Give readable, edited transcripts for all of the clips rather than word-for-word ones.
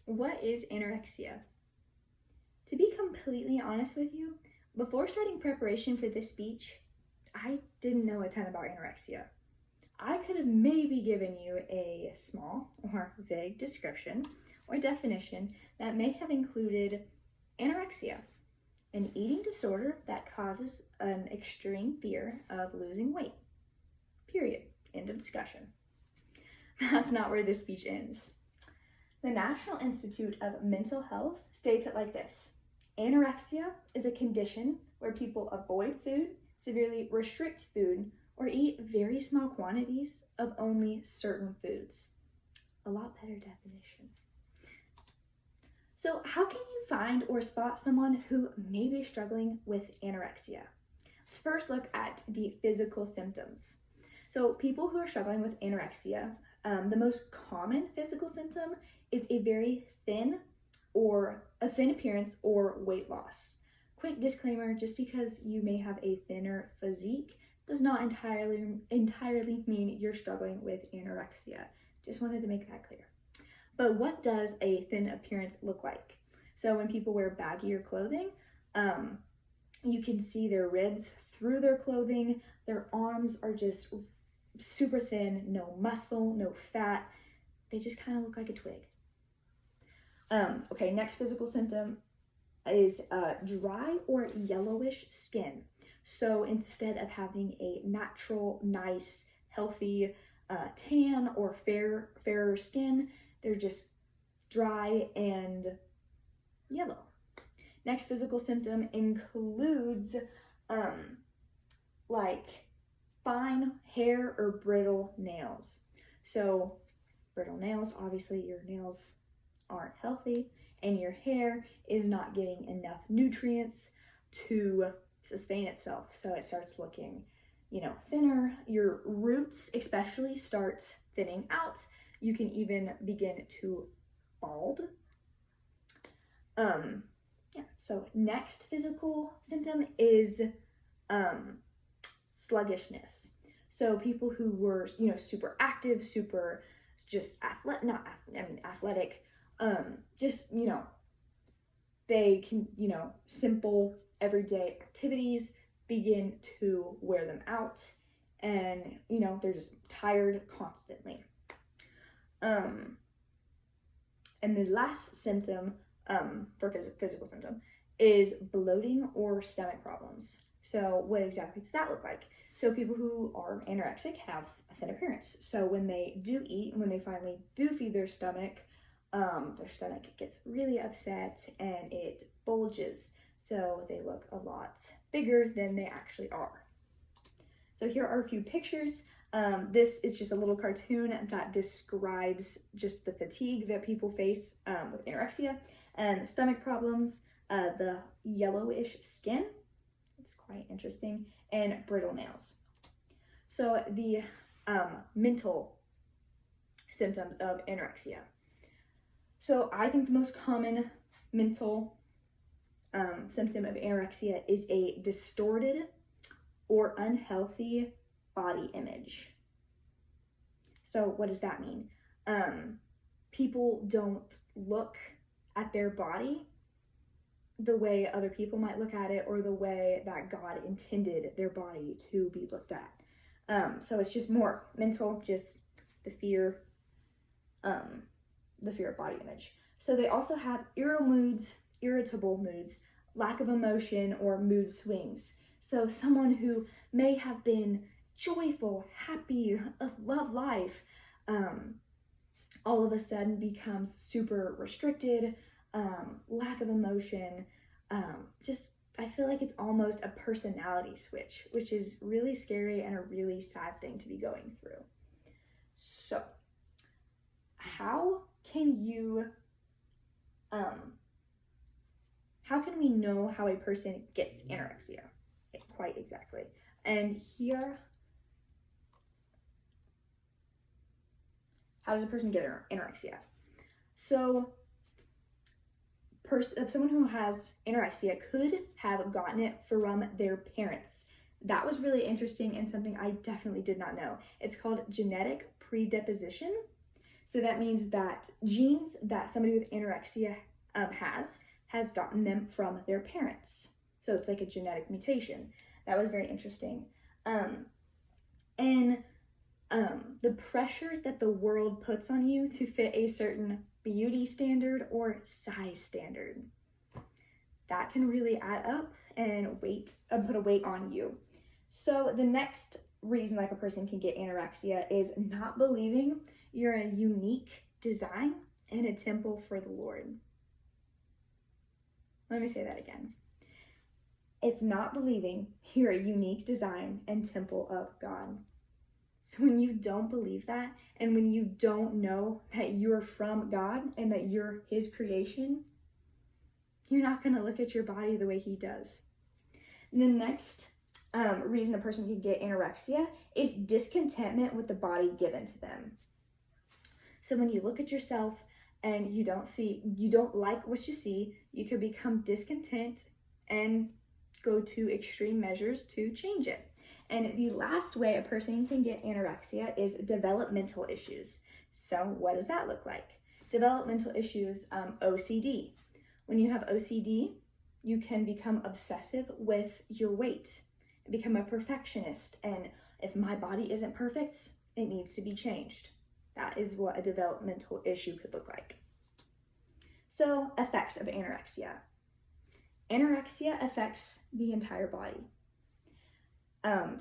What is anorexia? To be completely honest with you, before starting preparation for this speech, I didn't know a ton about anorexia. I could have maybe given you a small or vague description or definition that may have included anorexia, an eating disorder that causes an extreme fear of losing weight. Period. End of discussion. That's not where this speech ends. The National Institute of Mental Health states it like this: anorexia is a condition where people avoid food, severely restrict food, or eat very small quantities of only certain foods. A lot better definition. So, how can you find or spot someone who may be struggling with anorexia? Let's first look at the physical symptoms. So, people who are struggling with anorexia, the most common physical symptom is a very thin appearance or weight loss. Quick disclaimer, just because you may have a thinner physique does not entirely mean you're struggling with anorexia. Just wanted to make that clear. But what does a thin appearance look like? So when people wear baggier clothing, you can see their ribs through their clothing. Their arms are just super thin, no muscle, no fat. They just kind of look like a twig. Okay, next physical symptom is dry or yellowish skin. So instead of having a natural, nice, healthy tan or fairer skin, they're just dry and yellow. Next physical symptom includes like fine hair or brittle nails. So brittle nails, obviously your nails aren't healthy and your hair is not getting enough nutrients to sustain itself. So it starts looking, thinner. Your roots especially starts thinning out. You can even begin to bald. So next physical symptom is sluggishness. So people who were, super active, super just athletic, they can, simple everyday activities begin to wear them out, and, they're just tired constantly. And the last symptom for physical symptom is bloating or stomach problems. So what exactly does that look like? So people who are anorexic have a thin appearance. So when they do eat, when they finally do feed their stomach gets really upset and it bulges. So they look a lot bigger than they actually are. So here are a few pictures. This is just a little cartoon that describes just the fatigue that people face with anorexia and stomach problems, the yellowish skin, it's quite interesting, and brittle nails. So the mental symptoms of anorexia. So I think the most common mental symptom of anorexia is a distorted or unhealthy body image. So what does that mean? People don't look at their body the way other people might look at it, or the way that God intended their body to be looked at. So it's just more mental, just the fear of body image. So they also have irritable moods, lack of emotion, or mood swings. So someone who may have been joyful, happy, love life, all of a sudden becomes super restricted, lack of emotion, I feel like it's almost a personality switch, which is really scary and a really sad thing to be going through. So, how can we know how a person gets anorexia? Quite exactly. And here, how does a person get anorexia? So, someone who has anorexia could have gotten it from their parents. That was really interesting and something I definitely did not know. It's called genetic predisposition. So that means that genes that somebody with anorexia has gotten them from their parents. So it's like a genetic mutation. That was very interesting. And the pressure that the world puts on you to fit a certain beauty standard or size standard, that can really add up and put a weight on you. So the next reason like a person can get anorexia is not believing you're a unique design and a temple for the Lord. Let me say that again. It's not believing you're a unique design and temple of God. So when you don't believe that, and when you don't know that you're from God and that you're his creation, you're not going to look at your body the way he does. The next reason a person can get anorexia is discontentment with the body given to them. So when you look at yourself and you don't like what you see, you could become discontent and go to extreme measures to change it. And the last way a person can get anorexia is developmental issues. So what does that look like? Developmental issues, OCD. When you have OCD, you can become obsessive with your weight, become a perfectionist, and if my body isn't perfect, it needs to be changed. That is what a developmental issue could look like. So, effects of anorexia. Anorexia affects the entire body.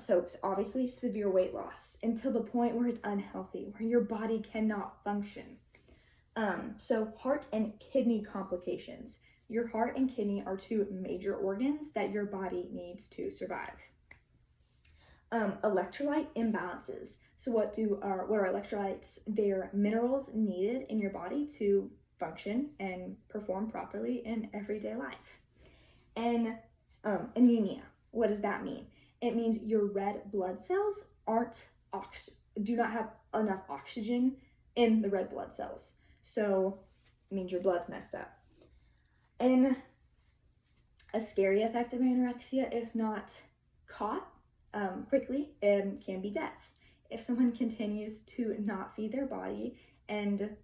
So it's obviously severe weight loss until the point where it's unhealthy, where your body cannot function. So heart and kidney complications. Your heart and kidney are two major organs that your body needs to survive. Electrolyte imbalances. So what are electrolytes? They're minerals needed in your body to function and perform properly in everyday life. And anemia. What does that mean? It means your red blood cells do not have enough oxygen in the red blood cells. So it means your blood's messed up. And a scary effect of anorexia, if not caught quickly, can be death. If someone continues to not feed their body and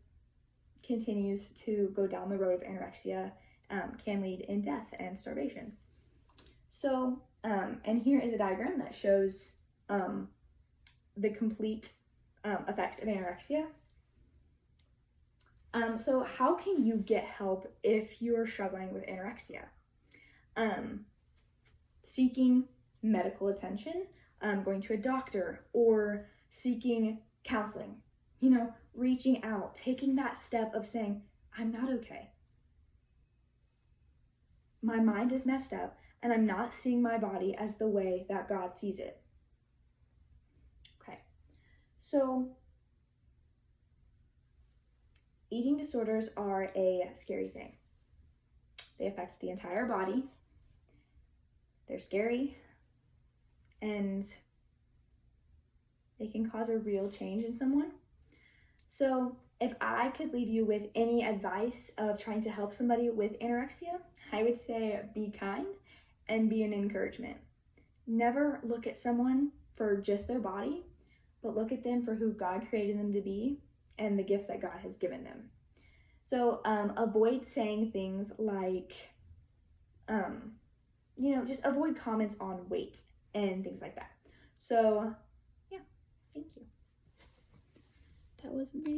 continues to go down the road of anorexia, can lead in death and starvation. So, and here is a diagram that shows the complete effects of anorexia. So how can you get help if you are struggling with anorexia? Seeking medical attention, going to a doctor, or seeking counseling. Reaching out, taking that step of saying, I'm not okay. My mind is messed up, and I'm not seeing my body as the way that God sees it. Okay, so eating disorders are a scary thing. They affect the entire body. They're scary, and they can cause a real change in someone. So if I could leave you with any advice of trying to help somebody with anorexia, I would say be kind and be an encouragement. Never look at someone for just their body, but look at them for who God created them to be and the gift that God has given them. So avoid saying things like, just avoid comments on weight and things like that. So yeah, thank you. That was really